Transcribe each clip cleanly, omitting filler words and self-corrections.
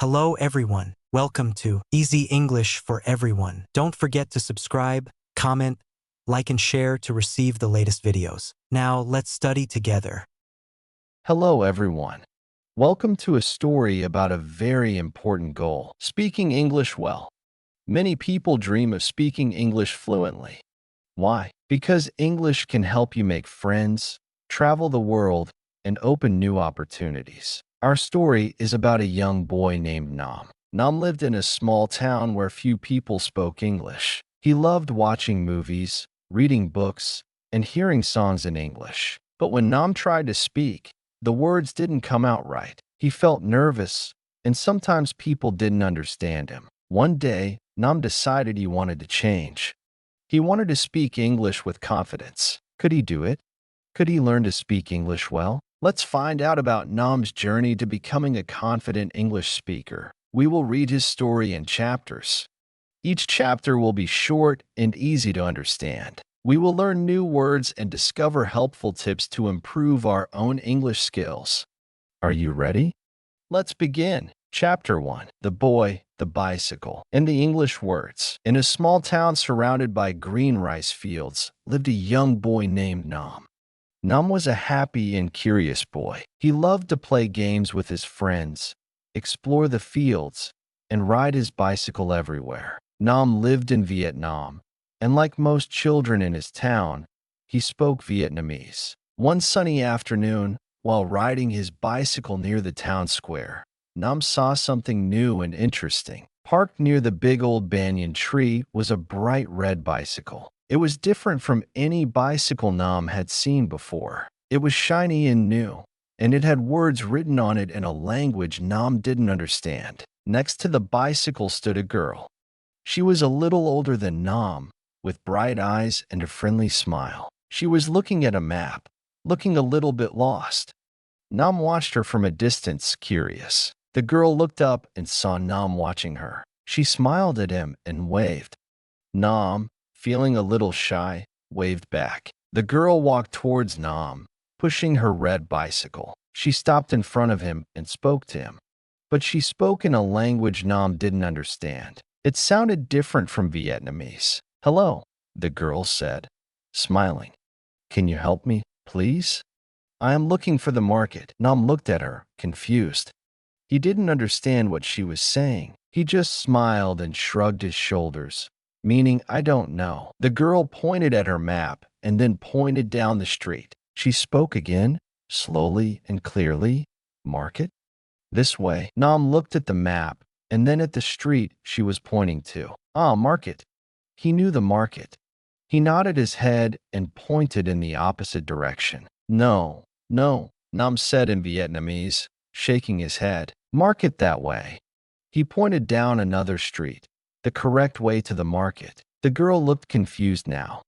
Hello everyone, welcome to Easy English for Everyone. Don't forget to subscribe, comment, like and share to receive the latest videos. Now let's study together. Hello, everyone. Welcome to a story about a very important goal, speaking English well. Many people dream of speaking English fluently. Why? Because English can help you make friends, travel the world, and open new opportunities. Our story is about a young boy named Nam. Nam lived in a small town where few people spoke English. He loved watching movies, reading books, and hearing songs in English. But when Nam tried to speak, the words didn't come out right. He felt nervous, and sometimes people didn't understand him. One day, Nam decided he wanted to change. He wanted to speak English with confidence. Could he do it? Could he learn to speak English well? Let's find out about Nam's journey to becoming a confident English speaker. We will read his story in chapters. Each chapter will be short and easy to understand. We will learn new words and discover helpful tips to improve our own English skills. Are you ready? Let's begin. Chapter 1. The Boy, the Bicycle, and the English Words. In a small town surrounded by green rice fields lived a young boy named Nam. Nam was a happy and curious boy. He loved to play games with his friends, explore the fields, and ride his bicycle everywhere. Nam lived in Vietnam, and like most children in his town, he spoke Vietnamese. One sunny afternoon, while riding his bicycle near the town square, Nam saw something new and interesting. Parked near the big old banyan tree was a bright red bicycle. It was different from any bicycle Nam had seen before. It was shiny and new, and it had words written on it in a language Nam didn't understand. Next to the bicycle stood a girl. She was a little older than Nam, with bright eyes and a friendly smile. She was looking at a map, looking a little bit lost. Nam watched her from a distance, curious. The girl looked up and saw Nam watching her. She smiled at him and waved. Nam, feeling a little shy, waved back. The girl walked towards Nam, pushing her red bicycle. She stopped in front of him and spoke to him. But she spoke in a language Nam didn't understand. It sounded different from Vietnamese. "Hello," the girl said, smiling. "Can you help me, please? I am looking for the market." Nam looked at her, confused. He didn't understand what she was saying. He just smiled and shrugged his shoulders, meaning, "I don't know." The girl pointed at her map and then pointed down the street. She spoke again, slowly and clearly. "Market? This way." Nam looked at the map and then at the street she was pointing to. "Ah, market." He knew the market. He nodded his head and pointed in the opposite direction. "No, no," Nam said in Vietnamese, shaking his head. "Market that way." He pointed down another street, the correct way to the market. The girl looked confused now.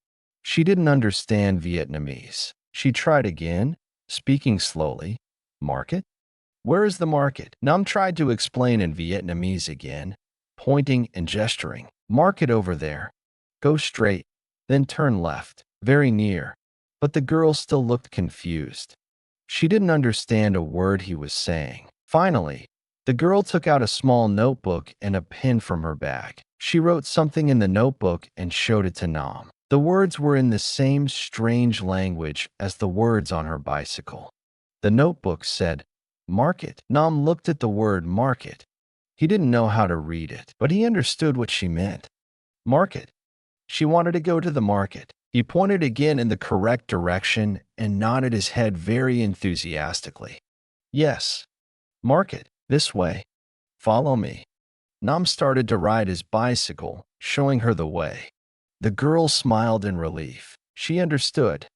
She didn't understand Vietnamese. She tried again, speaking slowly. "Market? Where is the market?" Nam tried to explain in Vietnamese again, pointing and gesturing. "Market over there. Go straight, then turn left, very near." But the girl still looked confused. She didn't understand a word he was saying. Finally, the girl took out a small notebook and a pen from her bag. She wrote something in the notebook and showed it to Nam. The words were in the same strange language as the words on her bicycle. The notebook said, "Market." Nam looked at the word market. He didn't know how to read it, but he understood what she meant. Market. She wanted to go to the market. He pointed again in the correct direction and nodded his head very enthusiastically. "Yes. Market. This way. Follow me." Nam started to ride his bicycle, showing her the way. The girl smiled in relief. She understood.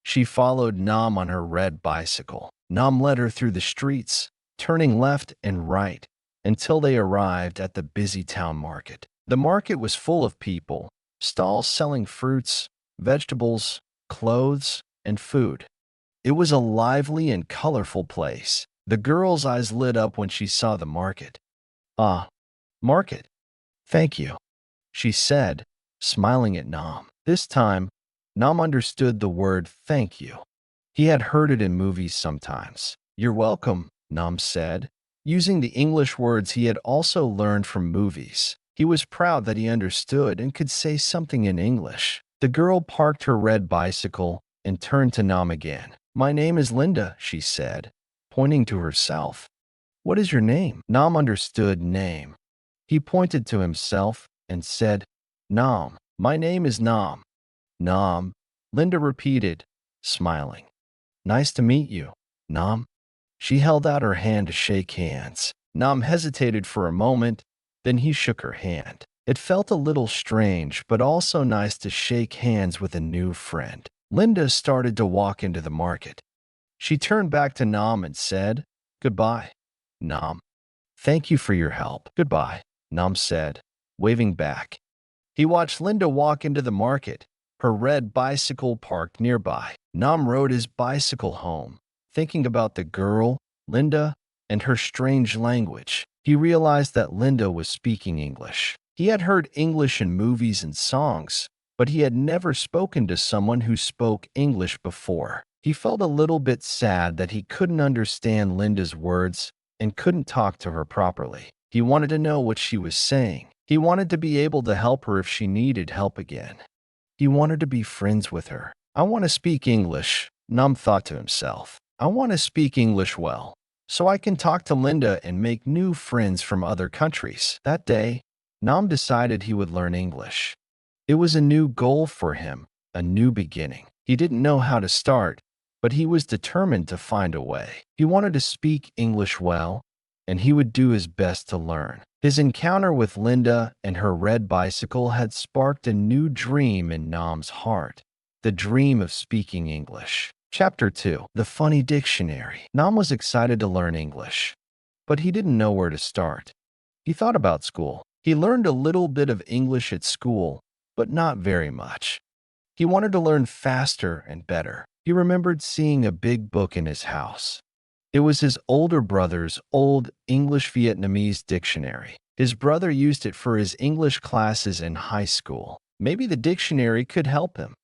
She followed Nam on her red bicycle. Nam led her through the streets, turning left and right, until they arrived at the busy town market. The market was full of people, stalls selling fruits, vegetables, clothes, and food. It was a lively and colorful place. The girl's eyes lit up when she saw the market. "Ah, market. Thank you," she said, smiling at Nam. This time, Nam understood the word "thank you." He had heard it in movies sometimes. "You're welcome," Nam said, using the English words he had also learned from movies. He was proud that he understood and could say something in English. The girl parked her red bicycle and turned to Nam again. "My name is Linda," she said, pointing to herself. "What is your name?" Nam understood name. He pointed to himself and said, "Nam. My name is Nam." "Nam," Linda repeated, smiling. "Nice to meet you, Nam." She held out her hand to shake hands. Nam hesitated for a moment, then he shook her hand. It felt a little strange, but also nice to shake hands with a new friend. Linda started to walk into the market. She turned back to Nam and said, "Goodbye, Nam. Thank you for your help." "Goodbye," Nam said, waving back. He watched Linda walk into the market, her red bicycle parked nearby. Nam rode his bicycle home, thinking about the girl, Linda, and her strange language. He realized that Linda was speaking English. He had heard English in movies and songs, but he had never spoken to someone who spoke English before. He felt a little bit sad that he couldn't understand Linda's words and couldn't talk to her properly. He wanted to know what she was saying. He wanted to be able to help her if she needed help again. He wanted to be friends with her. "I want to speak English," Nam thought to himself. "I want to speak English well, so I can talk to Linda and make new friends from other countries." That day, Nam decided he would learn English. It was a new goal for him, a new beginning. He didn't know how to start, but he was determined to find a way. He wanted to speak English well, and he would do his best to learn. His encounter with Linda and her red bicycle had sparked a new dream in Nam's heart, the dream of speaking English. Chapter 2. The Funny Dictionary. Nam was excited to learn English, but he didn't know where to start. He thought about school. He learned a little bit of English at school, but not very much. He wanted to learn faster and better. He remembered seeing a big book in his house. It was his older brother's old English-Vietnamese dictionary. His brother used it for his English classes in high school. Maybe the dictionary could help him.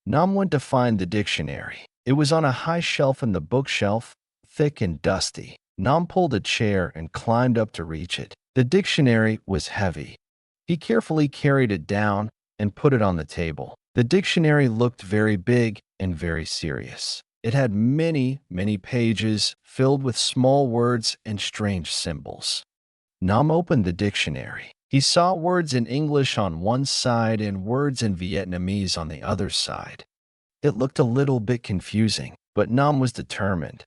Nam went to find the dictionary. It was on a high shelf in the bookshelf, thick and dusty. Nam pulled a chair and climbed up to reach it. The dictionary was heavy. He carefully carried it down and put it on the table. The dictionary looked very big and very serious. It had many, many pages filled with small words and strange symbols. Nam opened the dictionary. He saw words in English on one side and words in Vietnamese on the other side. It looked a little bit confusing, but Nam was determined.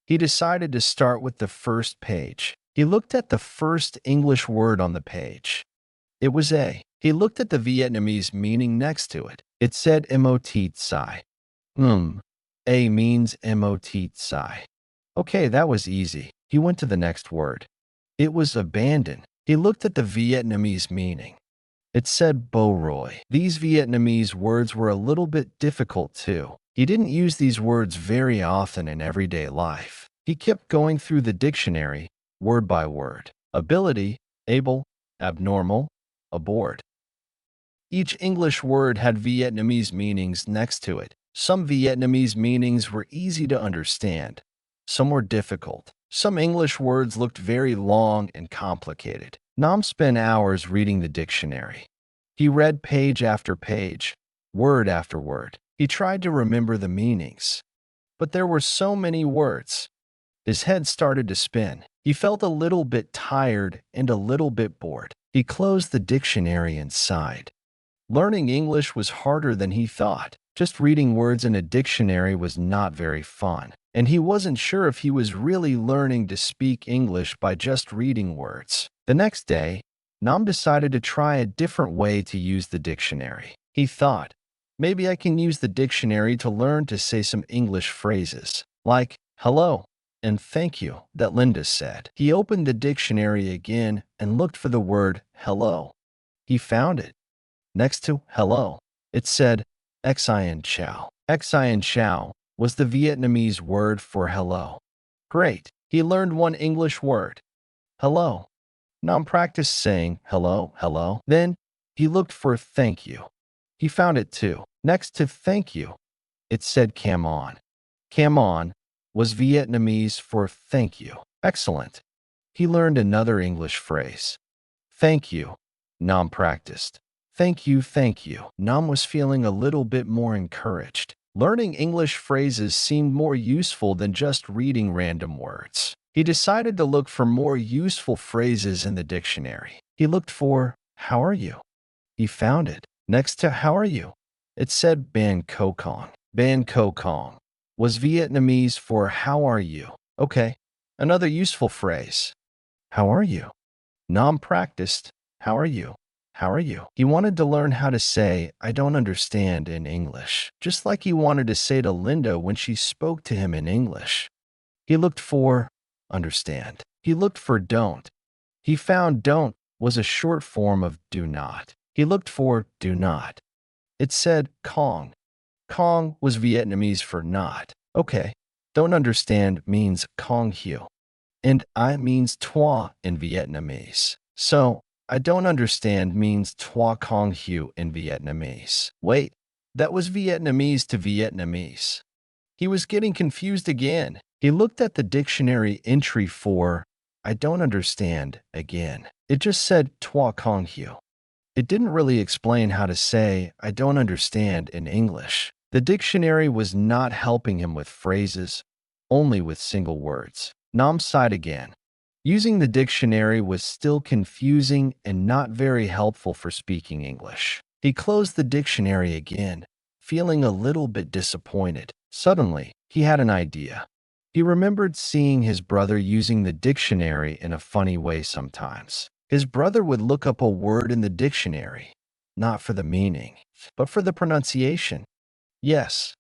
He decided to start with the first page. He looked at the first English word on the page. It was A. He looked at the Vietnamese meaning next to it. It said mot sai. A means mot sai. Okay, that was easy. He went to the next word. It was abandon. He looked at the Vietnamese meaning. It said bo roi. These Vietnamese words were a little bit difficult too. He didn't use these words very often in everyday life. He kept going through the dictionary, word by word. Ability, able, abnormal, aboard. Each English word had Vietnamese meanings next to it. Some Vietnamese meanings were easy to understand. Some were difficult. Some English words looked very long and complicated. Nam spent hours reading the dictionary. He read page after page, word after word. He tried to remember the meanings. But there were so many words. His head started to spin. He felt a little bit tired and a little bit bored. He closed the dictionary and sighed. Learning English was harder than he thought. Just reading words in a dictionary was not very fun, and he wasn't sure if he was really learning to speak English by just reading words. The next day, Nam decided to try a different way to use the dictionary. He thought, maybe I can use the dictionary to learn to say some English phrases, like hello and thank you that Linda said. He opened the dictionary again and looked for the word hello. He found it. Next to hello, it said xin chào. Xin chào was the Vietnamese word for hello. Great, he learned one English word. Hello. Nam practiced saying hello, hello. Then he looked for thank you. He found it too. Next to thank you, it said cam on. Cam on was Vietnamese for thank you. Excellent. he learned another English phrase. Thank you, Nam practiced. Thank you, thank you. Nam was feeling a little bit more encouraged. Learning English phrases seemed more useful than just reading random words. He decided to look for more useful phrases in the dictionary. He looked for, how are you? He found it. Next to how are you, it said Ban Co Kong. Ban Co Kong was Vietnamese for how are you? Okay, another useful phrase. How are you? Nam practiced, how are you? How are you? He wanted to learn how to say, I don't understand in English, just like he wanted to say to Linda when she spoke to him in English. He looked for understand. He looked for don't. He found don't was a short form of do not. He looked for do not. It said Kong. Kong was Vietnamese for not. Okay, don't understand means Kong Hieu. And I means toi in Vietnamese. So, I don't understand means toi Kong Hieu in Vietnamese. Wait, that was Vietnamese to Vietnamese. He was getting confused again. He looked at the dictionary entry for I don't understand again. It just said toi Kong Hieu. It didn't really explain how to say I don't understand in English. The dictionary was not helping him with phrases, only with single words. Nam sighed again. Using the dictionary was still confusing and not very helpful for speaking English. He closed the dictionary again, feeling a little bit disappointed. Suddenly, he had an idea. He remembered seeing his brother using the dictionary in a funny way sometimes. His brother would look up a word in the dictionary, not for the meaning, but for the pronunciation. Yes,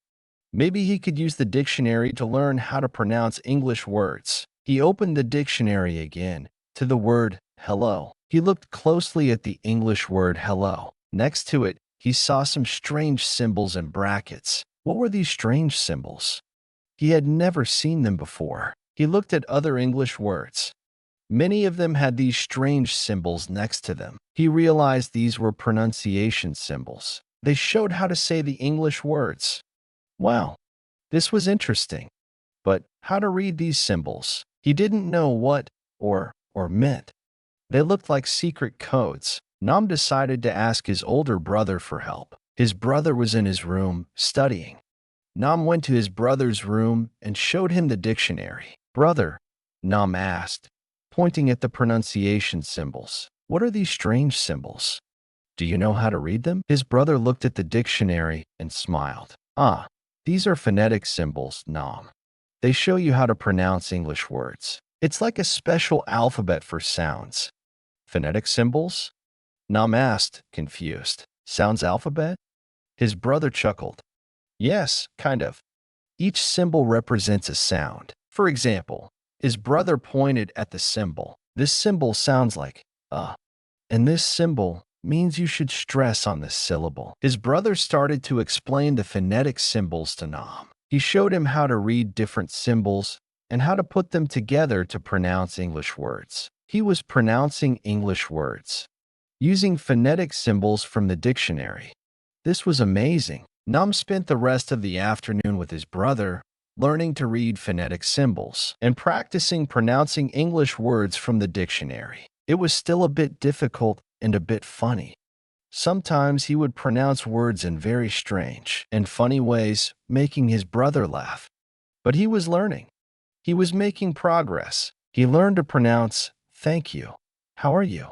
maybe he could use the dictionary to learn how to pronounce English words. He opened the dictionary again to the word hello. He looked closely at the English word hello. Next to it, he saw some strange symbols and brackets. What were these strange symbols? He had never seen them before. He looked at other English words. Many of them had these strange symbols next to them. He realized these were pronunciation symbols. They showed how to say the English words. Wow, this was interesting. But how to read these symbols? He didn't know what or meant. They looked like secret codes. Nam decided to ask his older brother for help. His brother was in his room, studying. Nam went to his brother's room and showed him the dictionary. Brother, Nam asked, pointing at the pronunciation symbols. What are these strange symbols? Do you know how to read them? His brother looked at the dictionary and smiled. Ah, these are phonetic symbols, Nam. They show you how to pronounce English words. It's like a special alphabet for sounds. Phonetic symbols? Nam asked, confused. Sounds alphabet? His brother chuckled. Yes, kind of. Each symbol represents a sound. For example, his brother pointed at the symbol. This symbol sounds like and this symbol means you should stress on this syllable. His brother started to explain the phonetic symbols to Nam. He showed him how to read different symbols and how to put them together to pronounce English words. He was pronouncing English words using phonetic symbols from the dictionary. This was amazing. Nam spent the rest of the afternoon with his brother, learning to read phonetic symbols and practicing pronouncing English words from the dictionary. It was still a bit difficult and a bit funny. Sometimes he would pronounce words in very strange and funny ways, making his brother laugh. But he was learning. He was making progress. He learned to pronounce thank you, how are you,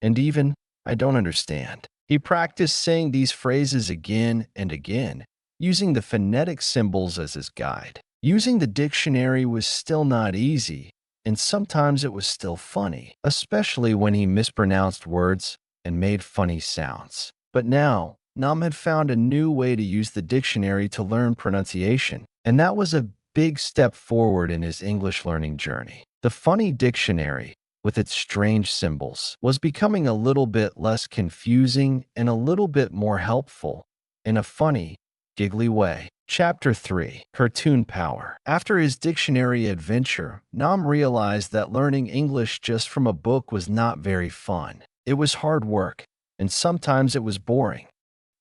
and even I don't understand. He practiced saying these phrases again and again, using the phonetic symbols as his guide. Using the dictionary was still not easy, and sometimes it was still funny, especially when he mispronounced words and made funny sounds. But now, Nam had found a new way to use the dictionary to learn pronunciation, and that was a big step forward in his English learning journey. The funny dictionary, with its strange symbols, was becoming a little bit less confusing and a little bit more helpful in a funny, giggly way. Chapter 3. Cartoon Power. After his dictionary adventure, Nam realized that learning English just from a book was not very fun. It was hard work, and sometimes it was boring.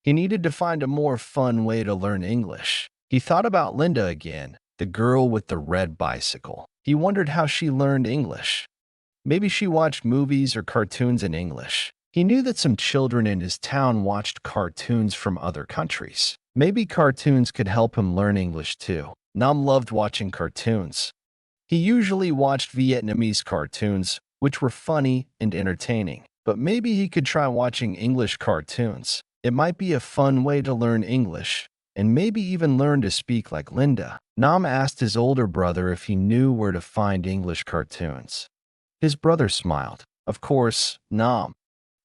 He needed to find a more fun way to learn English. He thought about Linda again, the girl with the red bicycle. He wondered how she learned English. Maybe she watched movies or cartoons in English. He knew that some children in his town watched cartoons from other countries. Maybe cartoons could help him learn English too. Nam loved watching cartoons. He usually watched Vietnamese cartoons, which were funny and entertaining. But maybe he could try watching English cartoons. It might be a fun way to learn English, and maybe even learn to speak like Linda. Nam asked his older brother if he knew where to find English cartoons. His brother smiled. Of course, Nam.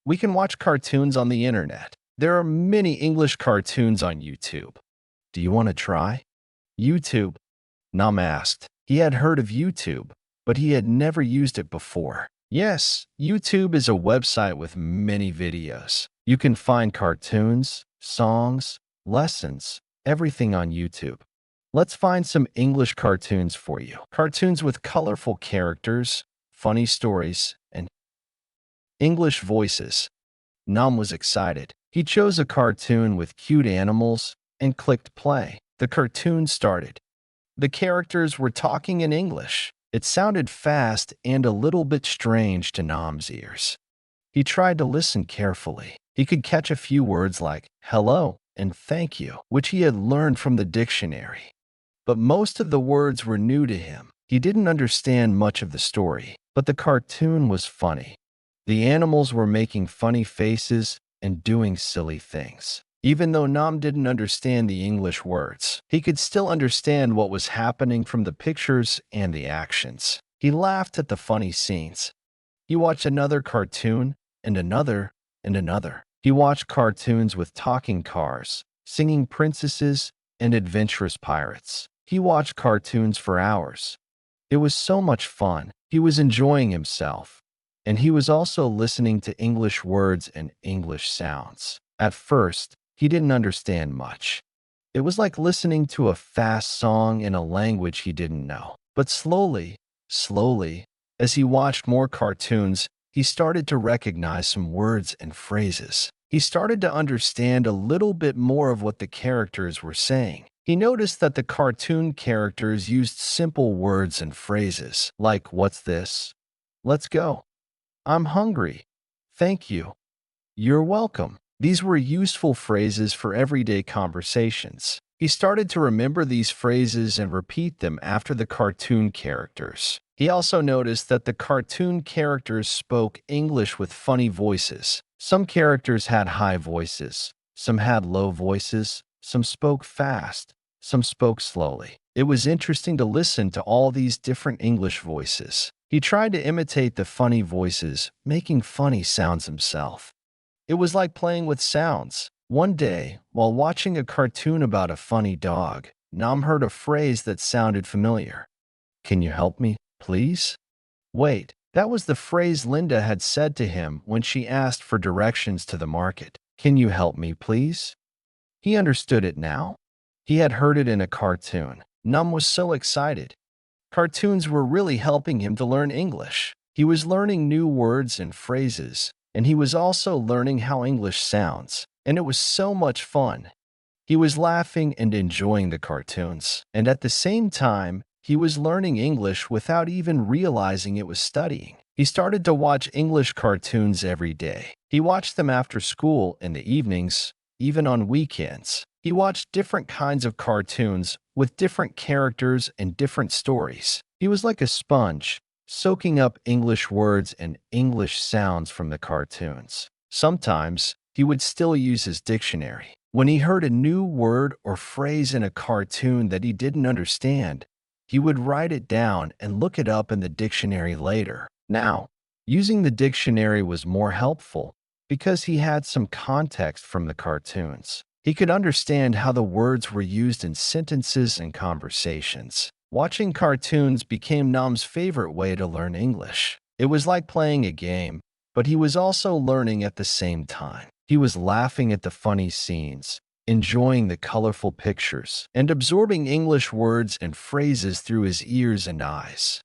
We can watch cartoons on the internet. There are many English cartoons on YouTube. Do you want to try? YouTube? Nam asked. He had heard of YouTube, but he had never used it before. Yes, YouTube is a website with many videos. You can find cartoons, songs, lessons, everything on YouTube. Let's find some English cartoons for you. Cartoons with colorful characters, funny stories, and English voices. Nam was excited. He chose a cartoon with cute animals and clicked play. The cartoon started. The characters were talking in English. It sounded fast and a little bit strange to Nam's ears. He tried to listen carefully. He could catch a few words like hello and thank you, which he had learned from the dictionary. But most of the words were new to him. He didn't understand much of the story, but the cartoon was funny. The animals were making funny faces and doing silly things. Even though Nam didn't understand the English words, he could still understand what was happening from the pictures and the actions. He laughed at the funny scenes. He watched another cartoon and another and another. He watched cartoons with talking cars, singing princesses, and adventurous pirates. He watched cartoons for hours. It was so much fun. He was enjoying himself. And he was also listening to English words and English sounds. At first, he didn't understand much. It was like listening to a fast song in a language he didn't know. But slowly, as he watched more cartoons, he started to recognize some words and phrases. He started to understand a little bit more of what the characters were saying. He noticed that the cartoon characters used simple words and phrases, like, "What's this? Let's go. I'm hungry. Thank you. You're welcome." These were useful phrases for everyday conversations. He started to remember these phrases and repeat them after the cartoon characters. He also noticed that the cartoon characters spoke English with funny voices. Some characters had high voices, some had low voices, some spoke fast, some spoke slowly. It was interesting to listen to all these different English voices. He tried to imitate the funny voices, making funny sounds himself. It was like playing with sounds. One day, while watching a cartoon about a funny dog, Nam heard a phrase that sounded familiar. "Can you help me, please?" Wait, that was the phrase Linda had said to him when she asked for directions to the market. "Can you help me, please?" He understood it now. He had heard it in a cartoon. Nam was so excited. Cartoons were really helping him to learn English. He was learning new words and phrases, and he was also learning how English sounds, and it was so much fun. He was laughing and enjoying the cartoons, and at the same time, he was learning English without even realizing it was studying. He started to watch English cartoons every day. He watched them after school in the evenings, even on weekends. He watched different kinds of cartoons with different characters and different stories. He was like a sponge, soaking up English words and English sounds from the cartoons. Sometimes, he would still use his dictionary. When he heard a new word or phrase in a cartoon that he didn't understand, he would write it down and look it up in the dictionary later. Now, using the dictionary was more helpful because he had some context from the cartoons. He could understand how the words were used in sentences and conversations. Watching cartoons became Nam's favorite way to learn English. It was like playing a game, but he was also learning at the same time. He was laughing at the funny scenes, enjoying the colorful pictures, and absorbing English words and phrases through his ears and eyes.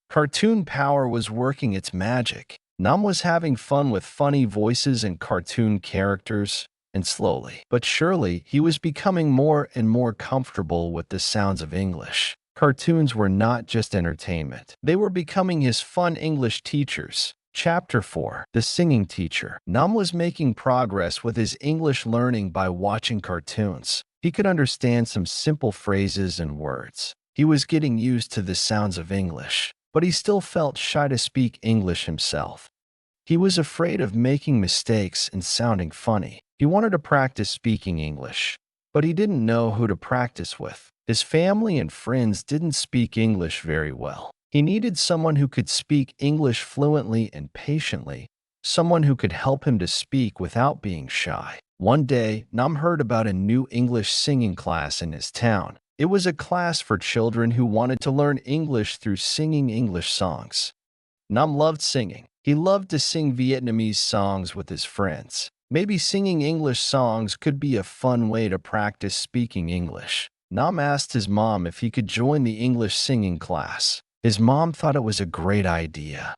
Cartoon power was working its magic. Nam was having fun with funny voices and cartoon characters, and slowly but surely he was becoming more and more comfortable with the sounds of English. Cartoons were not just entertainment. They were becoming his fun English teachers. Chapter 4. The Singing Teacher. Nam was making progress with his English learning by watching cartoons. He could understand some simple phrases and words. He was getting used to the sounds of English, but he still felt shy to speak English himself. He was afraid of making mistakes and sounding funny. He wanted to practice speaking English, but he didn't know who to practice with. His family and friends didn't speak English very well. He needed someone who could speak English fluently and patiently, someone who could help him to speak without being shy. One day, Nam heard about a new English singing class in his town. It was a class for children who wanted to learn English through singing English songs. Nam loved singing. He loved to sing Vietnamese songs with his friends. Maybe singing English songs could be a fun way to practice speaking English. Nam asked his mom if he could join the English singing class. His mom thought it was a great idea.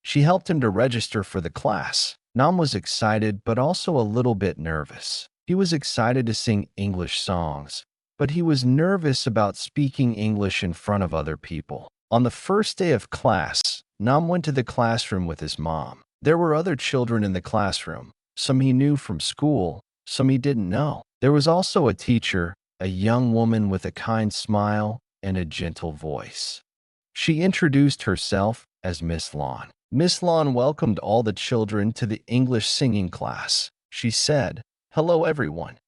She helped him to register for the class. Nam was excited but also a little bit nervous. He was excited to sing English songs, but he was nervous about speaking English in front of other people. On the first day of class, Nam went to the classroom with his mom. There were other children in the classroom. Some he knew from school, some he didn't know. There was also a teacher, a young woman with a kind smile and a gentle voice. She introduced herself as Miss Lawn. Miss Lawn welcomed all the children to the English singing class. She said, "Hello everyone.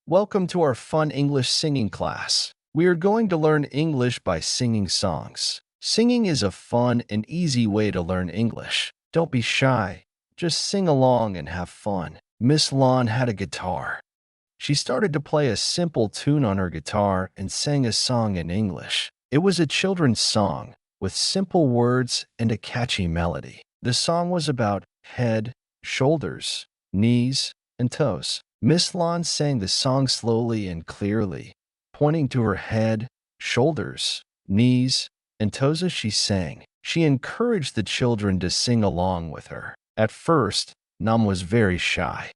Welcome to our fun English singing class. We are going to learn English by singing songs. Singing is a fun and easy way to learn English. Don't be shy. Just sing along and have fun." Miss Lawn had a guitar. She started to play a simple tune on her guitar and sang a song in English. It was a children's song with simple words and a catchy melody. The song was about head, shoulders, knees, and toes. Miss Lawn sang the song slowly and clearly, pointing to her head, shoulders, knees, and toes as she sang. She encouraged the children to sing along with her. At first, Nam was very shy.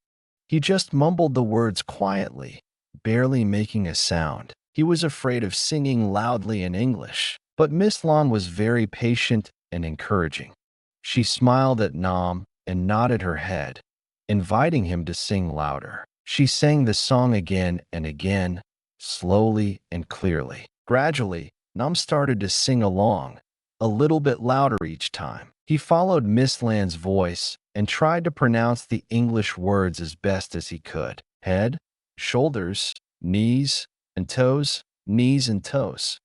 He just mumbled the words quietly, barely making a sound. He was afraid of singing loudly in English, but Miss Lawn was very patient and encouraging. She smiled at Nam and nodded her head, inviting him to sing louder. She sang the song again and again, slowly and clearly. Gradually, Nam started to sing along, a little bit louder each time. He followed Miss Land's voice and tried to pronounce the English words as best as he could. Head, shoulders, knees, and toes, knees and toes.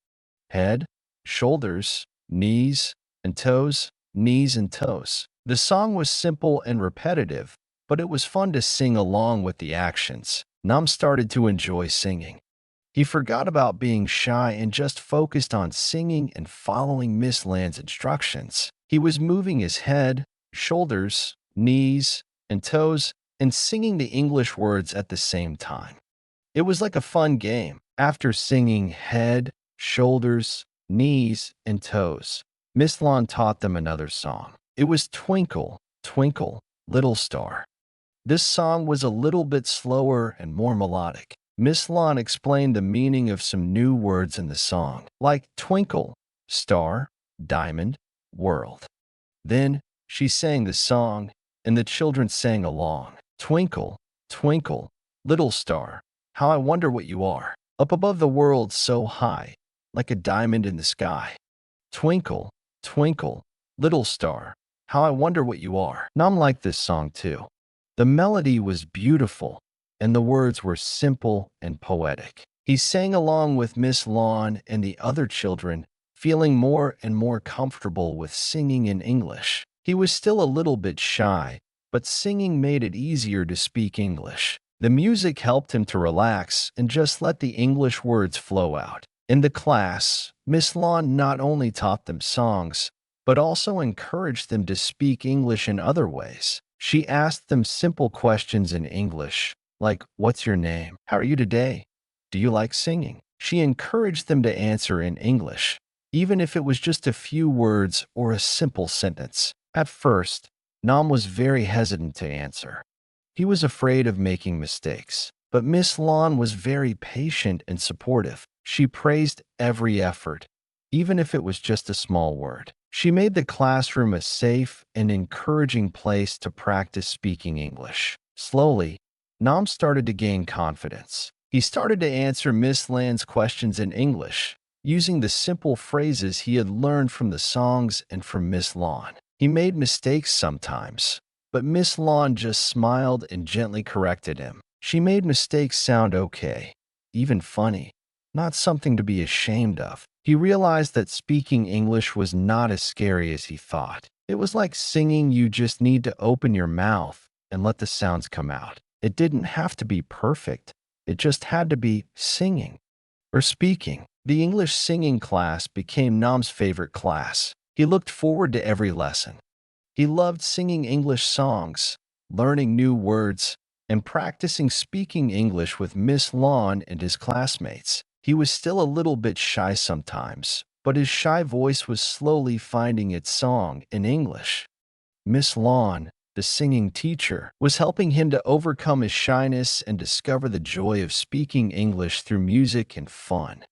Head, shoulders, knees, and toes, knees and toes. The song was simple and repetitive, but it was fun to sing along with the actions. Nam started to enjoy singing. He forgot about being shy and just focused on singing and following Miss Land's instructions. He was moving his head, shoulders, knees, and toes, and singing the English words at the same time. It was like a fun game. After singing head, shoulders, knees, and toes, Miss Lawn taught them another song. It was Twinkle, Twinkle, Little Star. This song was a little bit slower and more melodic. Miss Lawn explained the meaning of some new words in the song, like twinkle, star, diamond, world. Then she sang the song, and the children sang along. Twinkle, twinkle, little star, how I wonder what you are, up above the world so high, like a diamond in the sky. Twinkle, twinkle, little star, how I wonder what you are. Nam liked this song too. The melody was beautiful, and the words were simple and poetic. He sang along with Miss Lawn and the other children, feeling more and more comfortable with singing in English. He was still a little bit shy, but singing made it easier to speak English. The music helped him to relax and just let the English words flow out. In the class, Miss Lawn not only taught them songs, but also encouraged them to speak English in other ways. She asked them simple questions in English, like, "What's your name? How are you today? Do you like singing?" She encouraged them to answer in English, even if it was just a few words or a simple sentence. At first, Nam was very hesitant to answer. He was afraid of making mistakes, but Miss Lawn was very patient and supportive. She praised every effort even if it was just a small word. She made the classroom a safe and encouraging place to practice speaking English. Slowly, Nam started to gain confidence. He started to answer Miss Land's questions in English, using the simple phrases he had learned from the songs and from Miss Lawn. He made mistakes sometimes, but Miss Lawn just smiled and gently corrected him. She made mistakes sound okay, even funny, not something to be ashamed of. He realized that speaking English was not as scary as he thought. It was like singing. You just need to open your mouth and let the sounds come out. It didn't have to be perfect. It just had to be singing or speaking. The English singing class became Nam's favorite class. He looked forward to every lesson. He loved singing English songs, learning new words, and practicing speaking English with Miss Lawn and his classmates. He was still a little bit shy sometimes, but his shy voice was slowly finding its song in English. Miss Lawn, the singing teacher, was helping him to overcome his shyness and discover the joy of speaking English through music and fun.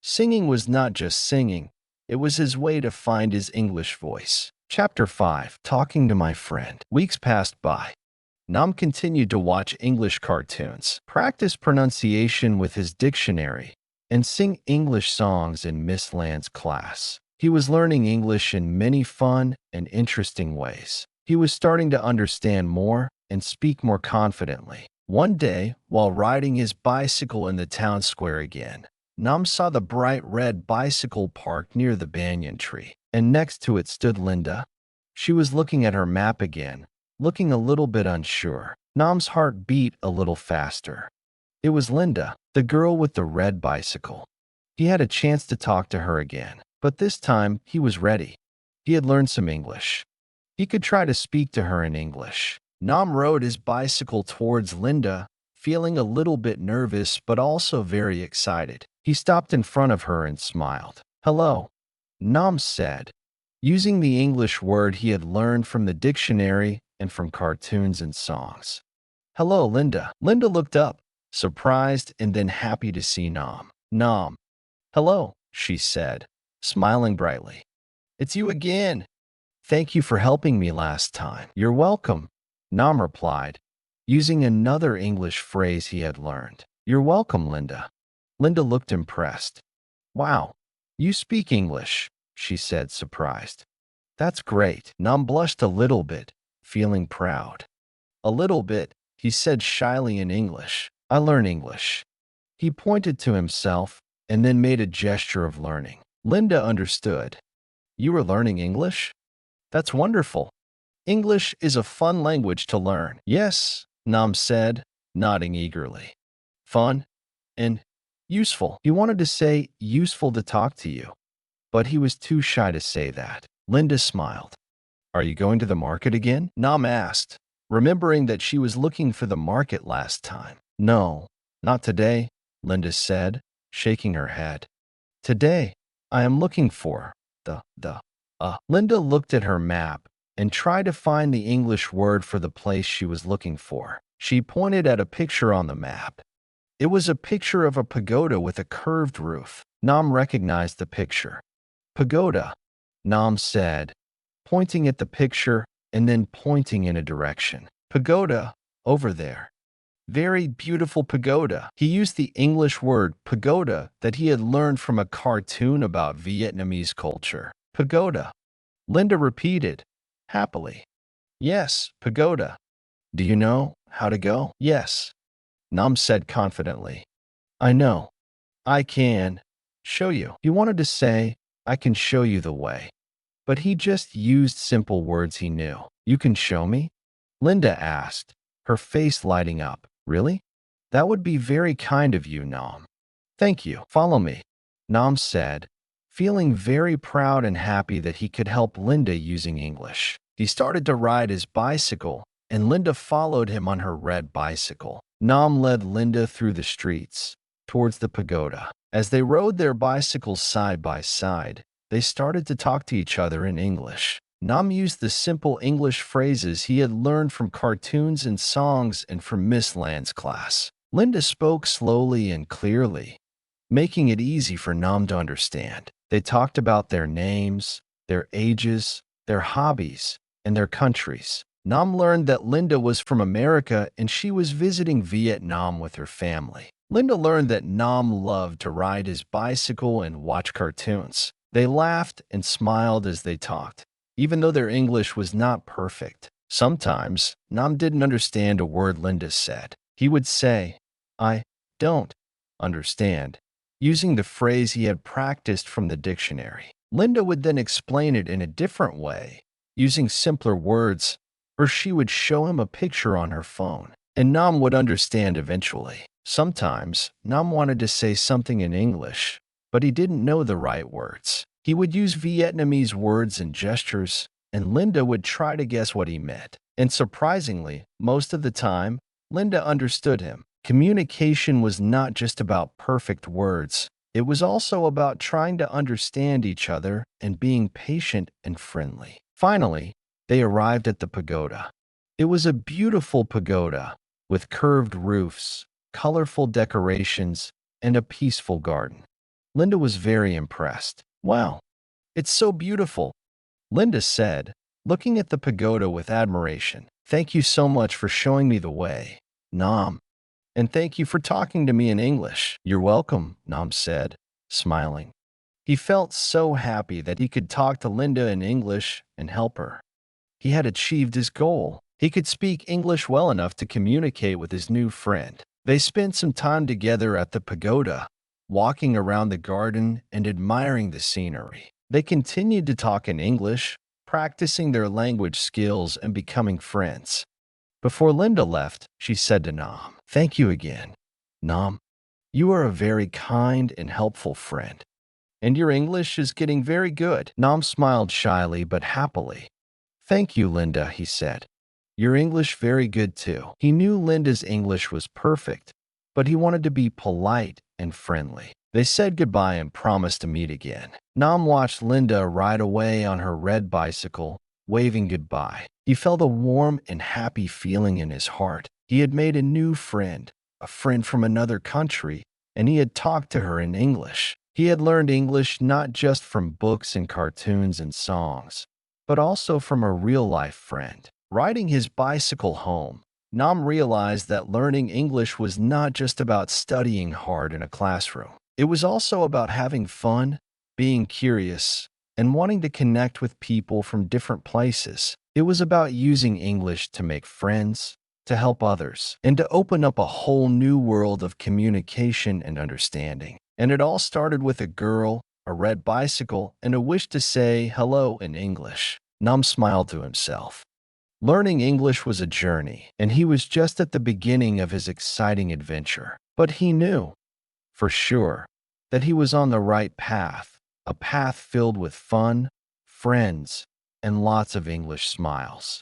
Singing was not just singing, it was his way to find his English voice. Chapter 5. Talking to My Friend. Weeks passed by. Nam continued to watch English cartoons, practice pronunciation with his dictionary, and sing English songs in Miss Land's class. He was learning English in many fun and interesting ways. He was starting to understand more and speak more confidently. One day, while riding his bicycle in the town square again, Nam saw the bright red bicycle parked near the banyan tree, and next to it stood Linda. She was looking at her map again, looking a little bit unsure. Nam's heart beat a little faster. It was Linda, the girl with the red bicycle. He had a chance to talk to her again, but this time he was ready. He had learned some English. He could try to speak to her in English. Nam rode his bicycle towards Linda, feeling a little bit nervous but also very excited. He stopped in front of her and smiled. "Hello," Nam said, using the English word he had learned from the dictionary and from cartoons and songs. "Hello, Linda." Linda looked up, surprised and then happy to see Nam. "Nam." "Hello," she said, smiling brightly. "It's you again. Thank you for helping me last time." "You're welcome," Nam replied, using another English phrase he had learned. "You're welcome, Linda." Linda looked impressed. "Wow, you speak English," she said, surprised. "That's great." Nam blushed a little bit, feeling proud. "A little bit," he said shyly in English. "I learn English." He pointed to himself and then made a gesture of learning. Linda understood. "You were learning English? That's wonderful. English is a fun language to learn." "Yes," Nam said, nodding eagerly. "Fun and useful." He wanted to say useful to talk to you, but he was too shy to say that. Linda smiled. "Are you going to the market again?" Nam asked, remembering that she was looking for the market last time. "No, not today," Linda said, shaking her head. "Today, I am looking for Linda looked at her map and tried to find the English word for the place she was looking for. She pointed at a picture on the map. It was a picture of a pagoda with a curved roof. Nam recognized the picture. "Pagoda," Nam said, pointing at the picture and then pointing in a direction. "Pagoda, over there. Very beautiful pagoda." He used the English word pagoda that he had learned from a cartoon about Vietnamese culture. "Pagoda," Linda repeated, happily. "Yes, pagoda. Do you know how to go?" "Yes," Nam said confidently. "I know. I can show you." He wanted to say, "I can show you the way," but he just used simple words he knew. "You can show me?" Linda asked, her face lighting up. "Really? That would be very kind of you, Nam." "Thank you. Follow me," Nam said, feeling very proud and happy that he could help Linda using English. He started to ride his bicycle, and Linda followed him on her red bicycle. Nam led Linda through the streets, towards the pagoda. As they rode their bicycles side by side, they started to talk to each other in English. Nam used the simple English phrases he had learned from cartoons and songs and from Miss Land's class. Linda spoke slowly and clearly, making it easy for Nam to understand. They talked about their names, their ages, their hobbies, and their countries. Nam learned that Linda was from America and she was visiting Vietnam with her family. Linda learned that Nam loved to ride his bicycle and watch cartoons. They laughed and smiled as they talked, even though their English was not perfect. Sometimes, Nam didn't understand a word Linda said. He would say, "I don't understand," using the phrase he had practiced from the dictionary. Linda would then explain it in a different way, using simpler words, or she would show him a picture on her phone, and Nam would understand eventually. Sometimes, Nam wanted to say something in English, but he didn't know the right words. He would use Vietnamese words and gestures, and Linda would try to guess what he meant. And surprisingly, most of the time, Linda understood him. Communication was not just about perfect words. It was also about trying to understand each other and being patient and friendly. Finally, they arrived at the pagoda. It was a beautiful pagoda with curved roofs, colorful decorations, and a peaceful garden. Linda was very impressed. "Wow, it's so beautiful," Linda said, looking at the pagoda with admiration. "Thank you so much for showing me the way, Nam. And thank you for talking to me in English." "You're welcome," Nam said, smiling. He felt so happy that he could talk to Linda in English and help her. He had achieved his goal. He could speak English well enough to communicate with his new friend. They spent some time together at the pagoda, walking around the garden and admiring the scenery. They continued to talk in English, practicing their language skills and becoming friends. Before Linda left, she said to Nam, "Thank you again, Nam. You are a very kind and helpful friend. And your English is getting very good." Nam smiled shyly but happily. "Thank you, Linda," he said. "Your English very good too." He knew Linda's English was perfect, but he wanted to be polite and friendly. They said goodbye and promised to meet again. Nam watched Linda ride away on her red bicycle, waving goodbye. He felt a warm and happy feeling in his heart. He had made a new friend, a friend from another country, and he had talked to her in English. He had learned English not just from books and cartoons and songs, but also from a real-life friend. Riding his bicycle home, Nam realized that learning English was not just about studying hard in a classroom. It was also about having fun, being curious, and wanting to connect with people from different places. It was about using English to make friends, to help others, and to open up a whole new world of communication and understanding. And it all started with a girl, a red bicycle, and a wish to say hello in English. Nam smiled to himself. Learning English was a journey, and he was just at the beginning of his exciting adventure. But he knew, for sure, that he was on the right path, a path filled with fun, friends, and lots of English smiles.